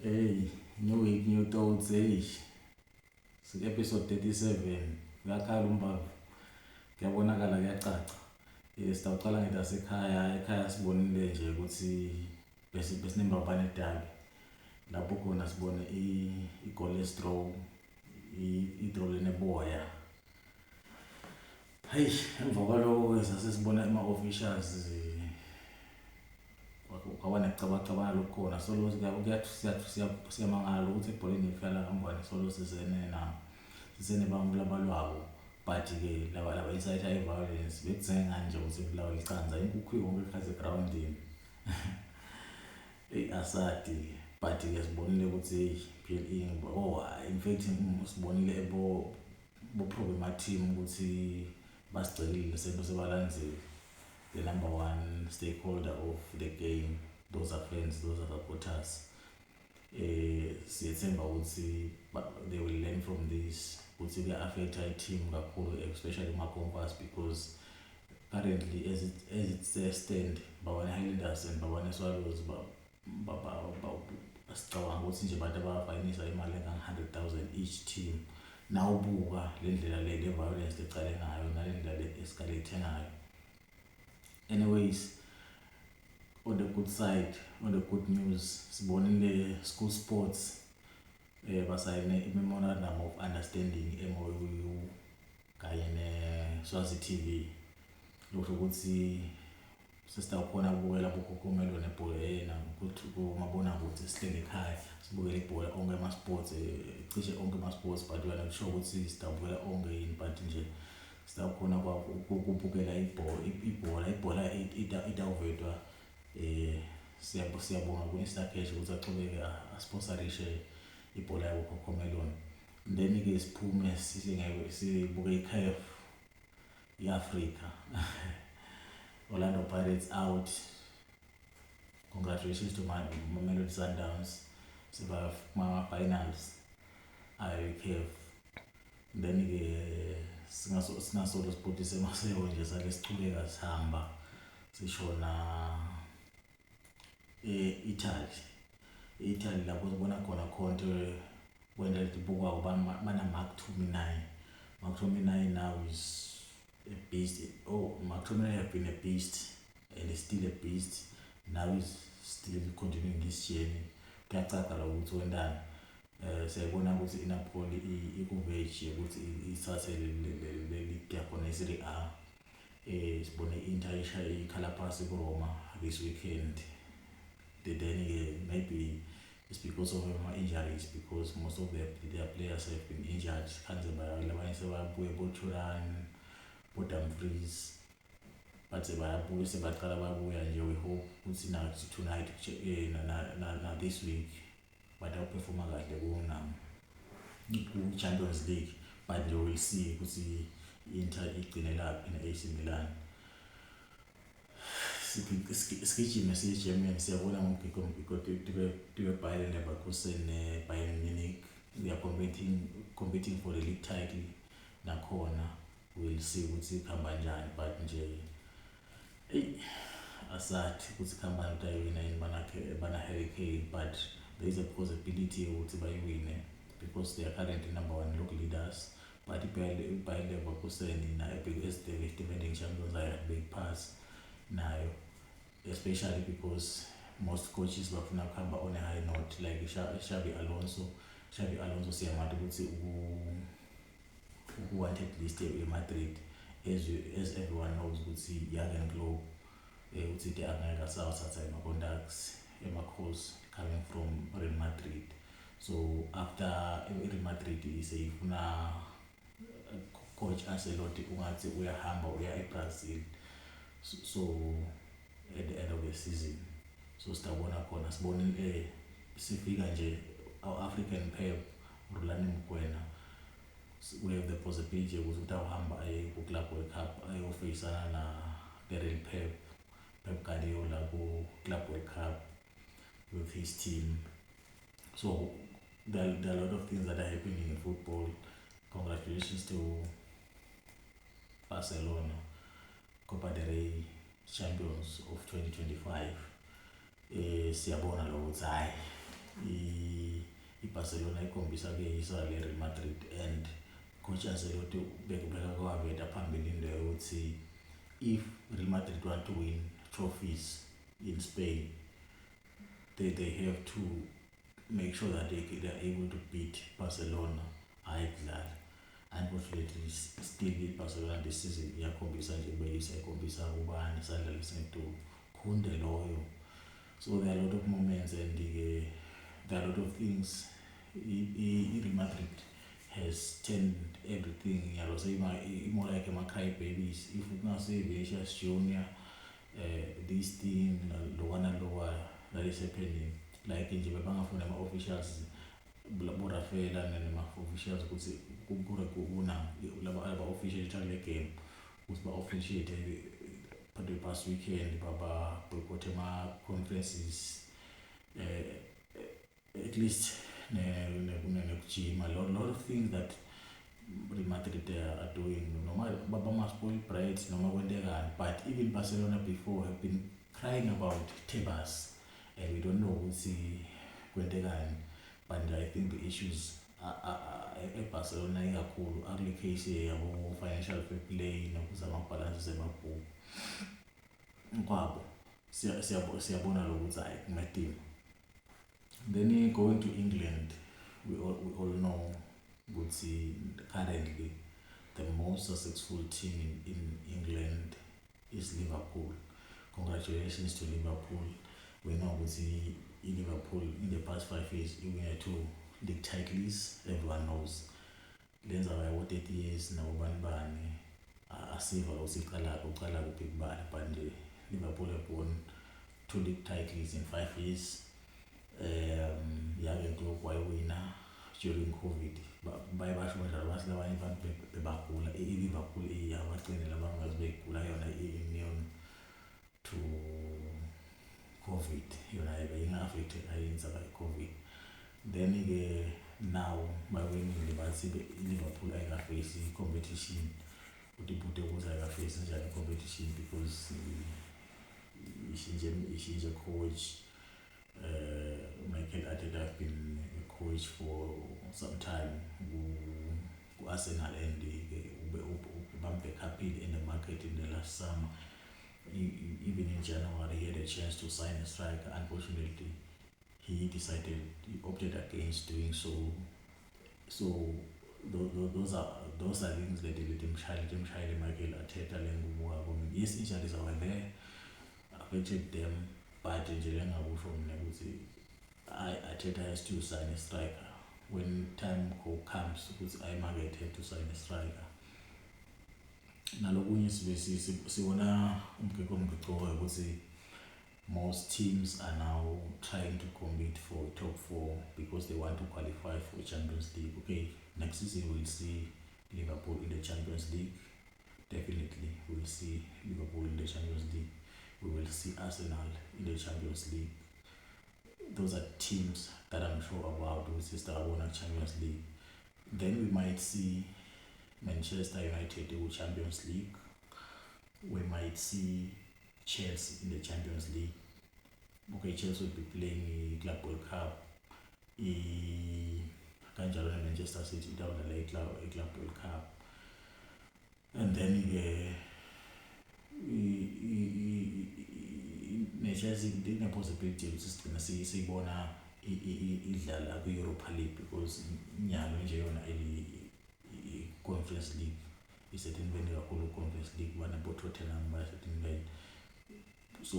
Hey, new week, new thoughts, hey. Episode 37. Ngiyakhala umbavu. Kuyabonakala kuyacaca. Sitawuqala ngetasekhaya. Ekhaya sibonile nje ukuthi besinembampane edabi. Lapho khona sibone i-cholesterol, i-draw leneboya. Hey, emva kwalokho sasesibona ama-officials kwaba necabacabana lokukhona solo siyamangala ukuthi ebholeni ifala kangwane solo sisene bantu labalwako but-ke laba incite i-violence bekuzengani nje ukuthi kulawa licanza inkukhu yonke ekhaze egrawundini. Eyi asadi but-ke sibonile ukuthi PLE in fact sibonile bo-problem team ukuthi basigcelile sento sebalandzile. The number one stakeholder of the game, those are fans, those are supporters. Siyethemba ukuthi they will learn from this, ukuthi kuya-affect i-team kakhulu, especially ma-Compass, because currently as it stand, Bafana Highlanders and Bafana Swallows sicabanga ukuthi nje abantu abafayinisa imali engango-100,000 each team. Nawubuka le ndlela le violence ecale ngayo nale ndlela le-escalate ngayo. Anyways, on the good side, on the good news, sibonile school sports basayine i-memorandum of understanding MOU kanye ne-Swazi TV. Lokho ukuthi sesitawukhona ukubukela boKhokhomelo nebhola yena ukuthi kumabonakude sihleli ekhaya sibukele ibhola onke ama-sports cishe onke ama-sports but wena kusho ukuthi sitawubukela onke yini but nje sitawukhona ukubukela ibhola itawuvetwa siyabonga ku-Instacash ukuthi aqhubeke asponsorishe ibhola yabo Khokhomelon. Then-ke siphume sibuke i-CAF i-Africa. Orlando Pirates out. Congratulations to Mamelodi Sundowns. Finals i-CAF. Then-ke singasolo sport semaseko nje sake sichubeka sihamba sishona Italy lapho sibona khona Conte when the book bana Mark Tominay. Mark Tominay now is a beast. Mark Tominay have been a beast and is still a beast. Now he's still continuing this journey. Kuyacakala ukuthi wendani. Siyabona ukuthi iNapoli ikuveji ukuthi ithathe le league yakhona i-Serie A. Sibone i-Inter ishaya ikhala phasi kuRoma this weekend. Then maybe it's because of injuries, because most of their players have been injured. Labanye sebabuye boThuran, boDumfries, but sebaqala babuya nje. We hope ukuthi tonight na this week batawuperforma kahle ku-Champions League, but they will see ukuthi i-Inter igcine laphi ne-AC Milan. Sigijime siye eGermany siyabona ngombiko tibe Bayern Leverkusen ne-Bayern Munich. They are competing for the league title nakhona. We'll see ukuthi ikhamba kanjani, but nje asathi ukuthi ikhamba utayina yini bana Hurricane, but there is a possibility ukuthi bayiwine because they are currently number one local leaders. But Bayern Leverkusen as the defending champions are a big pass nayo, especially because most coaches bafuna ukuhamba on a high note, like Xabi Alonso siyamati ukuthi wanted list eMadrid, as everyone knows ukuthi Jurgen Klopp ukuthi angeke asathatha ama-contacts emakhosi coming from Real Madrid. So after Real Madrid seyifuna coach Ancelotti ungathi uyahamba uya eBrazil, so at the end of the season. So sitabona khona sibonile sifika nje our African Pep Rhulani Mokwena. We have the possibility ukuthi utawuhamba ku-Club World Cup ayofacana na the real Pep Guardiola ku-Club World Cup with his team. So there are a lot of things that are happening in football. Congratulations to Barcelona, Copa del Rey champions of 2025. Siyabona lo ukuthi hayi iBarcelona ikhombisa-ke isala le-Real Madrid and coach Ancelotti bekubeka kwaveta phambili into yokuthi if Real Madrid want to win trophies in Spain, they have to make sure that they are able to beat Barcelona ayidlala. Unfortunately, still Barcelona this season iyakhombisa nje beyisa ikhombisa ubani isadlala esingetulu Kunde loyo. So there are a lot of moments and there are a lot of things. Real Madrid has turned everything. You know, so more like a cry babies. If you can say Vinicius Junior, this thing, lower that is happening. Like in Japan, from the officials, Borafela and the officials could say, Kuna, official game, was officiated for the past weekend, Baba, Bokotema conferences, at least, a lot of things that Real Madrid are doing. No matter Baba must spoil pride, no matter when they are. But even Barcelona before have been crying about Tebas, and we don't know who's when they are. But I think the issues at Barcelona are cool. Early case about financial fair play, some balances and Kwabo, siyabona lokuthi my team. Then going to England, we all know ukuthi currently the most successful team in England is Liverpool. Congratulations to Liverpool. We know ukuthi Liverpool in the past 5 years we won 2 league titles. Everyone knows. Lenza by 30 years now bani asiva usiqala kuphi kubala but Liverpool have won 2 league titles in 5 years. Yake club wayewina during COVID. Baye basho badlala basile abanye abantu bebagula. Liverpool iyabaqinela bangazi begula yona immune to COVID. Yona beyinga-affected ayenza by COVID. Then now by winning Liverpool ayika-face competition. Utibute ukuthi ayika-face njani competition because ishinje coach. Mikel Arteta have been a coach for some time who Arsenal and Bambe Capil in the market in the last summer. Even in January he had a chance to sign a striker. Unfortunately he opted against doing so. So those are things that they Mikel Arteta and yes, injuries are there, affected them. But Arteta has to sign a striker. When time comes, I might have to sign a striker. Nalokunye sibona umgekho ukuthi most teams are now trying to compete for top 4 because they want to qualify for Champions League. Okay, next season we'll see Liverpool in the Champions League. Definitely we'll see Liverpool in the Champions League. We will see Arsenal in the Champions League. Those are teams that I'm sure about who will start winning Champions League. Then we might see Manchester United in the Champions League. We might see Chelsea in the Champions League. Okay, Chelsea will be playing the Club World Cup. Manchester City down the Club World Cup. And then Chelsea didn't have possibility of sigcina siyibona idlala ku-Europa League because nyalo nje yona i-Conference League isethenbeni kakhulu Conference League banabo-Tottenham basethenbeni. So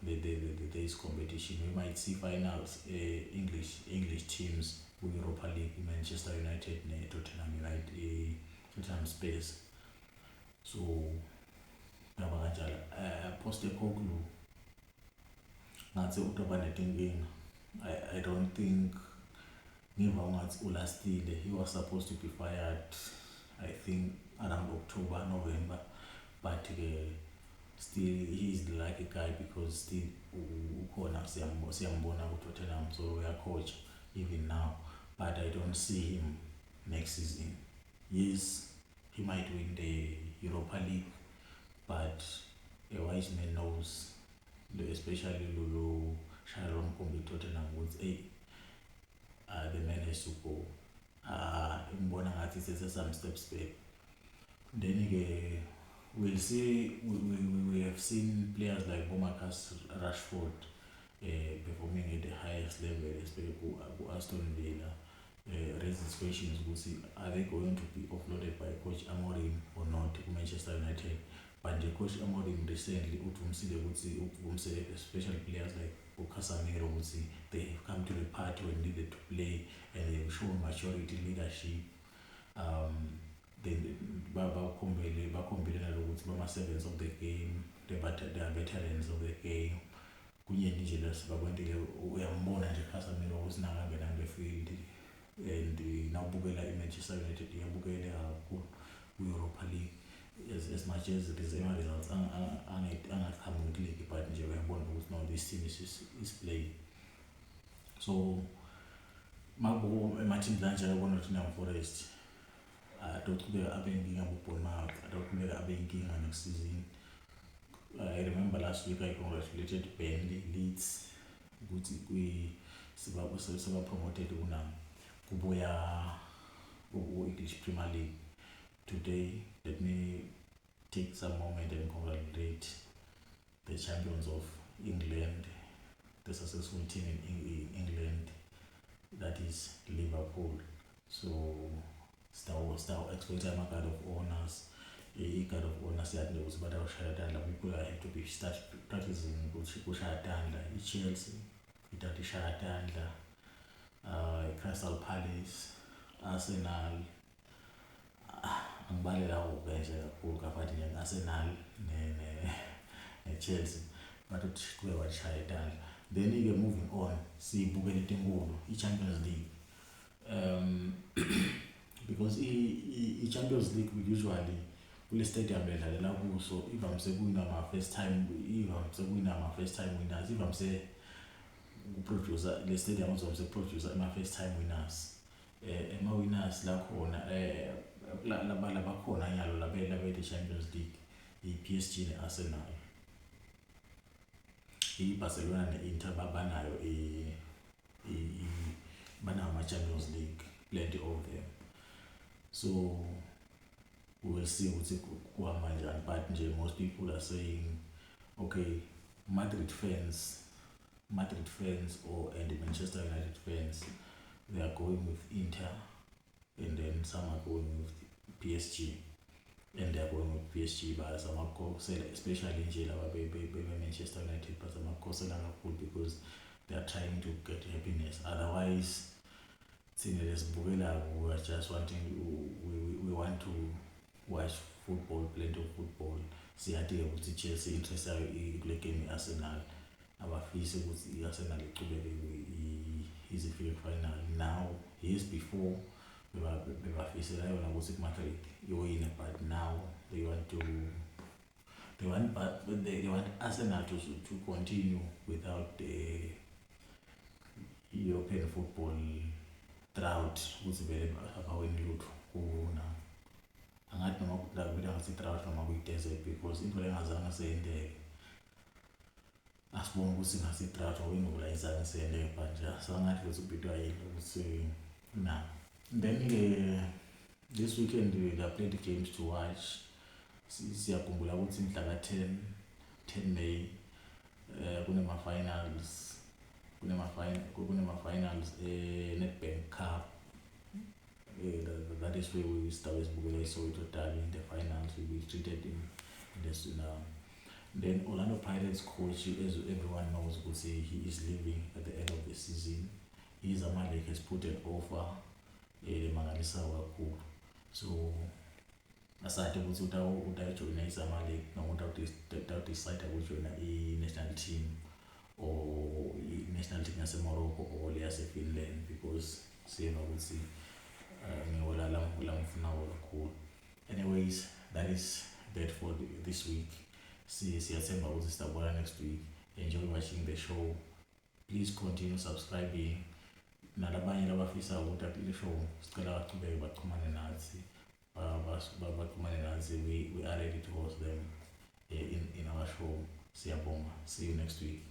there is competition. We might see finals English teams ku-Europa League, Manchester United ne-Tottenham United, Tottenham Space. So ngaba kanjalo Postecoglou ngathi utoba netinkinga. I don't think ngiva ungathi ulastile. He was supposed to be fired I think around October, November, but still he is the lucky guy because still ukhona siyambona ku-Tottenham, so we are coach even now, but I don't see him next season. Yes, he might win the Europa League, but a wise man knows, especially Lulu Sharon Kombi Tottenham, would say the man ngathi sese some steps back. Then we'll see, we have seen players like Marcus Rashford performing at the highest level, especially Aston Villa. Raises questions, are they going to be offloaded by Coach Amorim or not to Manchester United? But the Coach Amorim recently, especially players like Casemiro, they have come to the party when needed to play and they've shown maturity, leadership. Then bakhombelana lokuthi bama-servants of the game, they are veterans of the game. Kunyeni nje lesibakwentile uyambona nje Casemiro ukuthi nakangena ngefield and nawubukela iManchester United iyabukela kakhulu ku-Europa League as much as it is ama-results angakhambi ku-league, but nje uyabona ukuthi no, this team is playing. So mabuko ema-teams kanje ayabona ukuthi Forest adoqhubeka abe inkinga ku-Bournemouth, adoqhubeka abe inkinga next season. I remember last week I congratulated Burnley, Leeds ukuthi seba promoted kubuya English Premier League. Today let me take some moment and congratulate the champions of England, the successful team in England, that is Liverpool. So still expect a guard of honors. A guard of honors that knows but our Shadanda people have to be start practicing Shadanda, Chelsea, Itati Shadanda, Crystal Palace, Arsenal, angibalela ubenje kakhulu kafathi nje Arsenal ne Chelsea bathi kuwe washaya idandla. Then moving on sibukele inkulu iChampions League, because iChampions League usually kule stadium bedlalela kuso ivamise kuwina ama-first time winners, ivamise ukuproducer le stadium uzobe producer ama-first time winners, ama-winners la khona labakhona nyalo labele Champions League, i-PSG ne-Arsenal, i-Barcelona ne-Inter babanayo banayo ama-Champions League, plenty of them. So we will see ukuthi kuhamba njani, but nje most people are saying okay, Madrid fans and the Manchester United fans, they are going with Inter, and then some are going with PSG, and they are going with PSG, but some are especially in Manchester United, but some are because they are trying to get happiness. Otherwise, we are just we want to watch football, plenty of football. See, I think Chelsea interested in the game Arsenal. Abafisa ukuthi i-Arsenal iqhubeke is a final. Now, years before, bebafisela yona ukuthi Madrid iwine, but now they want Arsenal to continue without the European football drought, ukuthi vele abawini lutho kuna angathi noma kudabula ngathi drought noma kuyi-desert, because into lengazange seyendeke. Asibonga ukuthi ngasi drought awuyingola izange seyendeke manje, sangathi ukuthi ubitwa yini ukuthi na. Then this weekend there are plenty games to watch. Siyakhumbula ukuthi mhla ka-10 May kunema-finals Nedbank Cup. That is where we start with Bugula, so totally in the finals we will be treated in this now. Then Orlando Pirates coach, as everyone knows, will say he is leaving at the end of the season. Zamalek has put an offer Mangalisa Waku. So aside ukuthi utajoyina iZamalek noma decide ukuthi join i-national team or i-national team yaseMorocco or yaseFinland, because siyena ukuthi ngiwala lamfuna kakhulu. Anyways, that is that for this week. Siyathemba ukuthi sitabona next week. Enjoy watching the show. Please continue subscribing. Nalabanye labafisa ukuthi le show sicela baqhubeke baxhumane nathi. We are ready to host them in our show. Siyabonga. See you next week.